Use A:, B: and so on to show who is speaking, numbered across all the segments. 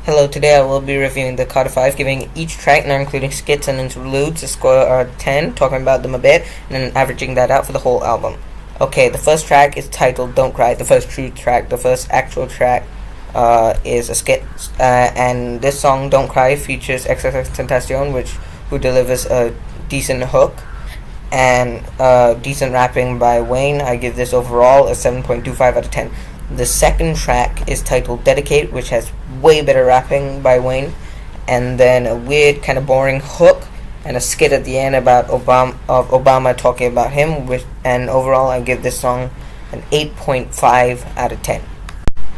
A: Hello, today I will be reviewing the Carter 5, giving each track, not including skits and interludes, a score of 10, talking about them a bit, and then averaging that out for the whole album. Okay, the first track is titled Don't Cry, the first true track, the first actual track is a skit, and this song, Don't Cry, features XXXTentacion, who delivers a decent hook, and decent rapping by Wayne. I give this overall a 7.25 out of 10. The second track is titled Dedicate, which has way better rapping by Wayne, and then a weird, kind of boring hook, and a skit at the end about Obama talking about him, and overall I give this song an 8.5 out of 10.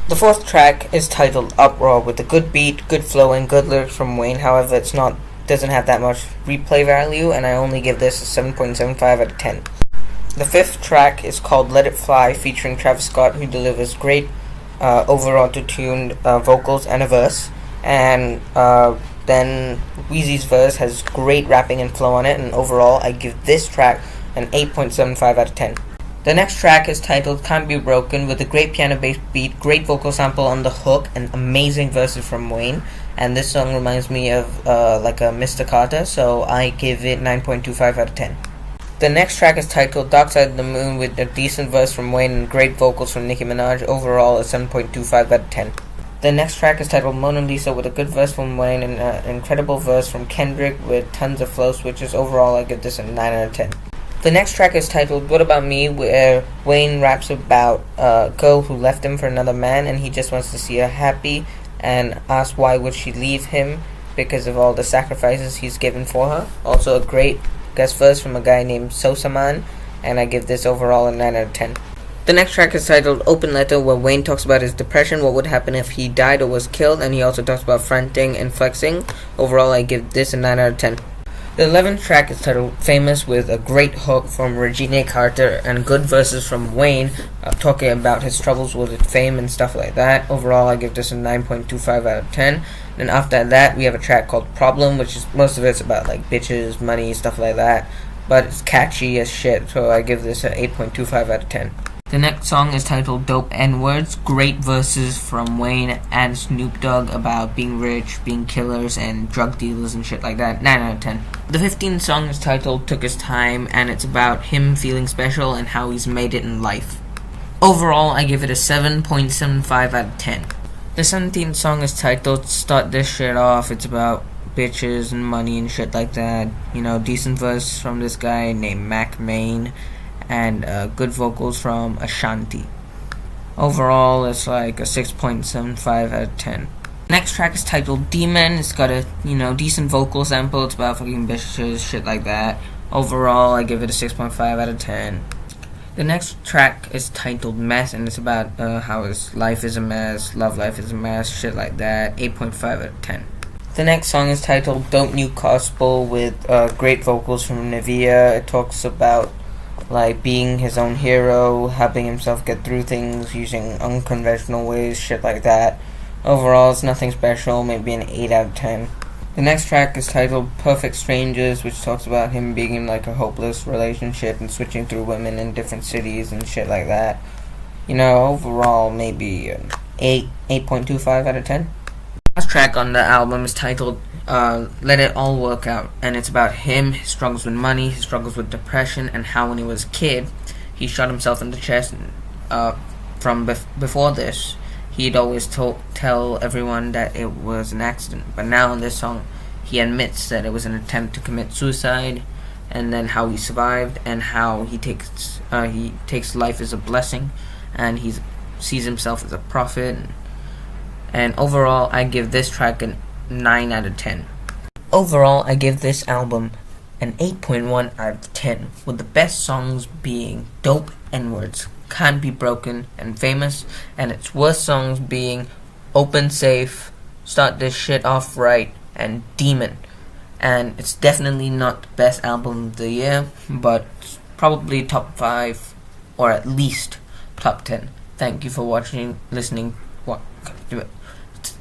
A: The fourth track is titled Uproar, with a good beat, good flow, and good lyrics from Wayne. However, doesn't have that much replay value, and I only give this a 7.75 out of 10. The fifth track is called Let It Fly, featuring Travis Scott, who delivers great over-auto-tuned vocals and a verse. And then Weezy's verse has great rapping and flow on it, and overall I give this track an 8.75 out of 10. The next track is titled Can't Be Broken, with a great piano-based beat, great vocal sample on the hook, and amazing verses from Wayne. And this song reminds me of like a Mr. Carter, so I give it 9.25 out of 10. The next track is titled Dark Side of the Moon, with a decent verse from Wayne and great vocals from Nicki Minaj. Overall, a 7.25 out of 10. The next track is titled Mona Lisa, with a good verse from Wayne and an incredible verse from Kendrick with tons of flow switches. Overall, I give this a 9 out of 10. The next track is titled What About Me, where Wayne raps about a girl who left him for another man, and he just wants to see her happy and asks why would she leave him because of all the sacrifices he's given for her. Also a great guest verse from a guy named Sosaman, and I give this overall a 9 out of 10. The next track is titled Open Letter, where Wayne talks about his depression, what would happen if he died or was killed, and he also talks about fronting and flexing. Overall, I give this a 9 out of 10. The 11th track is titled Famous, with a great hook from Regina Carter and good verses from Wayne, talking about his troubles with fame and stuff like that. Overall, I give this a 9.25 out of 10. And after that, we have a track called Problem, which is most of it's about like bitches, money, stuff like that. But it's catchy as shit, so I give this an 8.25 out of 10. The next song is titled Dope N-Words. Great verses from Wayne and Snoop Dogg about being rich, being killers, and drug dealers and shit like that. 9 out of 10. The 15th song is titled Took His Time, and it's about him feeling special and how he's made it in life. Overall, I give it a 7.75 out of 10. The 17th song is titled Start This Shit Off. It's about bitches and money and shit like that. You know, decent verse from this guy named Mac Main, and good vocals from Ashanti. Overall, it's like a 6.75 out of 10. Next track is titled Demon. It's got a, decent vocal sample. It's about fucking bitches, shit like that. Overall, I give it a 6.5 out of 10. The next track is titled Mess, and it's about how his life is a mess, love life is a mess, shit like that. 8.5 out of 10. The next song is titled Don't New Gospel, with great vocals from Nivea. It talks about like being his own hero, helping himself get through things using unconventional ways, shit like that. Overall, it's nothing special, maybe an 8 out of 10. The next track is titled Perfect Strangers, which talks about him being in like a hopeless relationship and switching through women in different cities and shit like that. Overall, maybe 8.25 out of 10. The last track on the album is titled Let It All Work Out, and it's about him, his struggles with money, his struggles with depression, and how when he was a kid, he shot himself in the chest. From before this, he'd always tell everyone that it was an accident, but now in this song, he admits that it was an attempt to commit suicide, and then how he survived, and how he takes life as a blessing, and he sees himself as a prophet. And overall, I give this track a 9 out of 10. Overall, I give this album an 8.1 out of 10, with the best songs being Dope N-Words, Can't Be Broken, and Famous, and its worst songs being Open Safe, Start This Shit Off Right, and Demon. And it's definitely not the best album of the year, but it's probably top 5, or at least top 10. Thank you for watching, listening.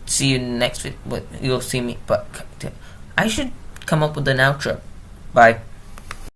A: See you next video. You'll see me, but I should come up with an outro. Bye.